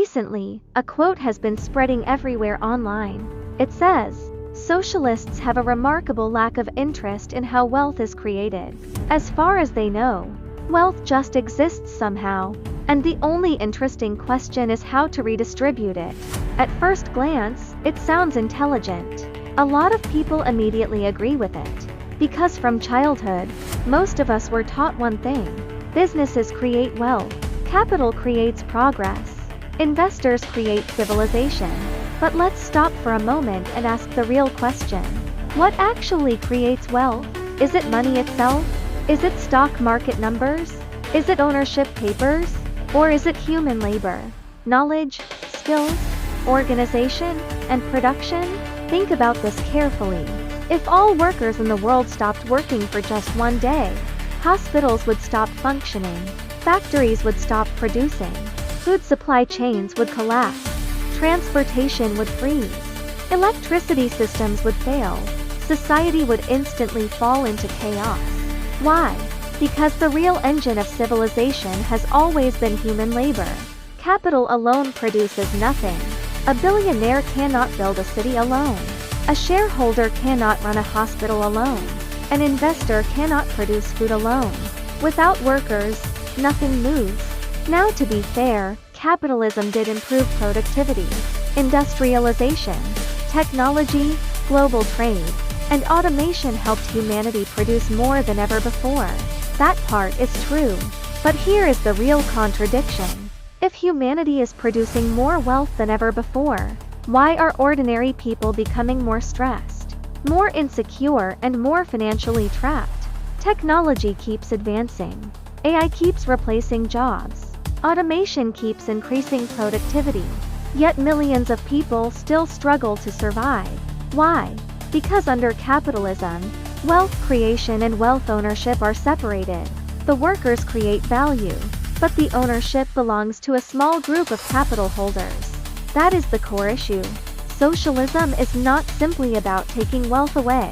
Recently, a quote has been spreading everywhere online. It says, "Socialists have a remarkable lack of interest in how wealth is created. As far as they know, wealth just exists somehow, and the only interesting question is how to redistribute it." At first glance, it sounds intelligent. A lot of people immediately agree with it. Because from childhood, most of us were taught one thing: businesses create wealth, capital creates progress, investors create civilization. But let's stop for a moment and ask the real question. What actually creates wealth? Is it money itself? Is it stock market numbers? Is it ownership papers? Or is it human labor, knowledge, skills, organization, and production? Think about this carefully. If all workers in the world stopped working for just one day, hospitals would stop functioning, factories would stop producing, food supply chains would collapse, transportation would freeze, electricity systems would fail, society would instantly fall into chaos. Why? Because the real engine of civilization has always been human labor. Capital alone produces nothing. A billionaire cannot build a city alone. A shareholder cannot run a hospital alone. An investor cannot produce food alone. Without workers, nothing moves. Now, to be fair, capitalism did improve productivity, industrialization, technology, global trade, and automation helped humanity produce more than ever before. That part is true. But here is the real contradiction. If humanity is producing more wealth than ever before, why are ordinary people becoming more stressed, more insecure, and more financially trapped? Technology keeps advancing. AI keeps replacing jobs. Automation keeps increasing productivity. Yet millions of people still struggle to survive. Why? Because under capitalism, wealth creation and wealth ownership are separated. The workers create value, but the ownership belongs to a small group of capital holders. That is the core issue. Socialism is not simply about taking wealth away.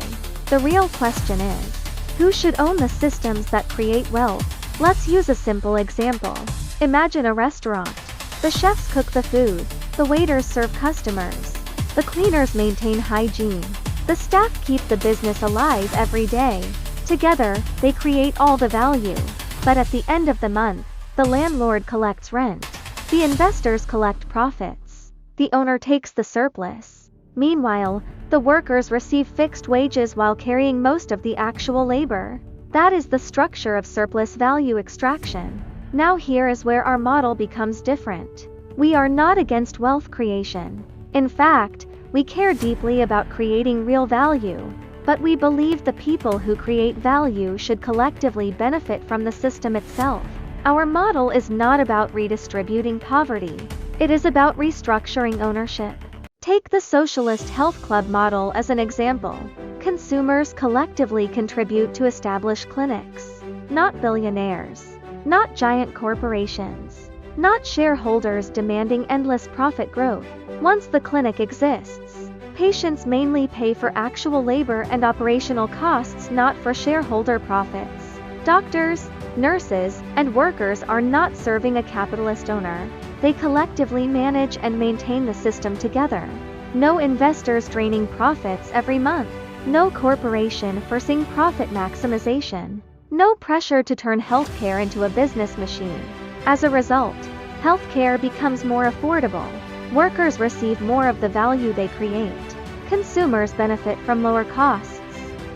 The real question is, who should own the systems that create wealth? Let's use a simple example. Imagine a restaurant. The chefs cook the food, the waiters serve customers, the cleaners maintain hygiene, the staff keep the business alive every day. Together, they create all the value. But at the end of the month, the landlord collects rent. The investors collect profits. The owner takes the surplus. Meanwhile, the workers receive fixed wages while carrying most of the actual labor. That is the structure of surplus value extraction. Now here is where our model becomes different. We are not against wealth creation. In fact, we care deeply about creating real value. But we believe the people who create value should collectively benefit from the system itself. Our model is not about redistributing poverty. It is about restructuring ownership. Take the Socialist Health Club model as an example. Consumers collectively contribute to establish clinics. Not billionaires. Not giant corporations. Not shareholders demanding endless profit growth. Once the clinic exists, patients mainly pay for actual labor and operational costs, not for shareholder profits. Doctors, nurses, and workers are not serving a capitalist owner. They collectively manage and maintain the system together. No investors draining profits every month. No corporation forcing profit maximization. No pressure to turn healthcare into a business machine. As a result, healthcare becomes more affordable. Workers receive more of the value they create. Consumers benefit from lower costs.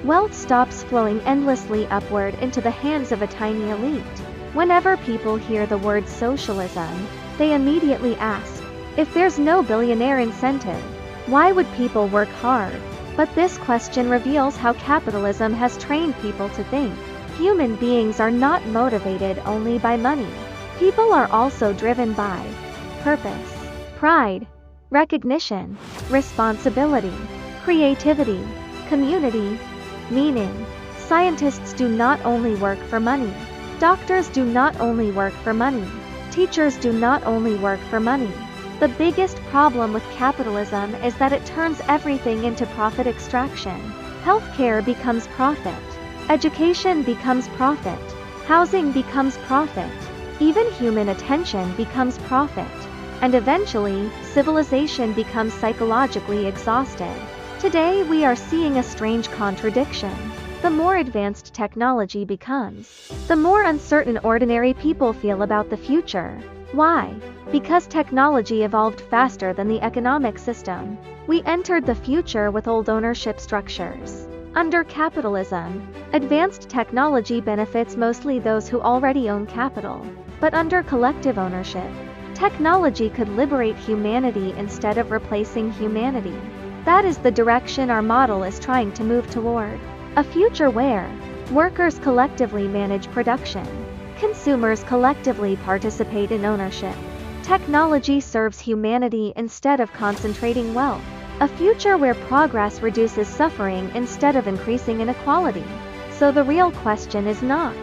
Wealth stops flowing endlessly upward into the hands of a tiny elite. Whenever people hear the word socialism, they immediately ask, if there's no billionaire incentive, why would people work hard? But this question reveals how capitalism has trained people to think. Human beings are not motivated only by money. People are also driven by purpose, pride, recognition, responsibility, creativity, community, meaning. Scientists do not only work for money. Doctors do not only work for money. Teachers do not only work for money. The biggest problem with capitalism is that it turns everything into profit extraction. Healthcare becomes profit. Education becomes profit. Housing becomes profit. Even human attention becomes profit. and eventually, civilization becomes psychologically exhausted. Today we are seeing a strange contradiction. The more advanced technology becomes, the more uncertain ordinary people feel about the future. Why? Because technology evolved faster than the economic system. We entered the future with old ownership structures. Under capitalism, advanced technology benefits mostly those who already own capital. But under collective ownership, technology could liberate humanity instead of replacing humanity. That is the direction our model is trying to move toward. A future where workers collectively manage production, consumers collectively participate in ownership, technology serves humanity instead of concentrating wealth. A future where progress reduces suffering instead of increasing inequality. So the real question is not,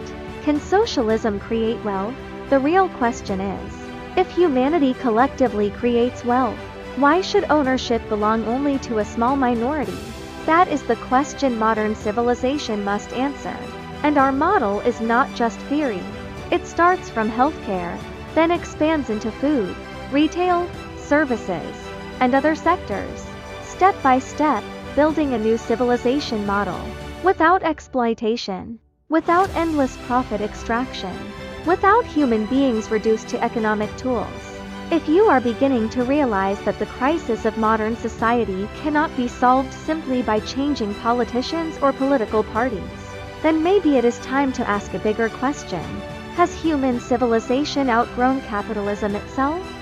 can socialism create wealth? The real question is, if humanity collectively creates wealth, why should ownership belong only to a small minority? That is the question modern civilization must answer. And our model is not just theory. It starts from healthcare, then expands into food, retail, services, and other sectors. Step by step, building a new civilization model. Without exploitation. Without endless profit extraction. Without human beings reduced to economic tools. If you are beginning to realize that the crisis of modern society cannot be solved simply by changing politicians or political parties, then maybe it is time to ask a bigger question. Has human civilization outgrown capitalism itself?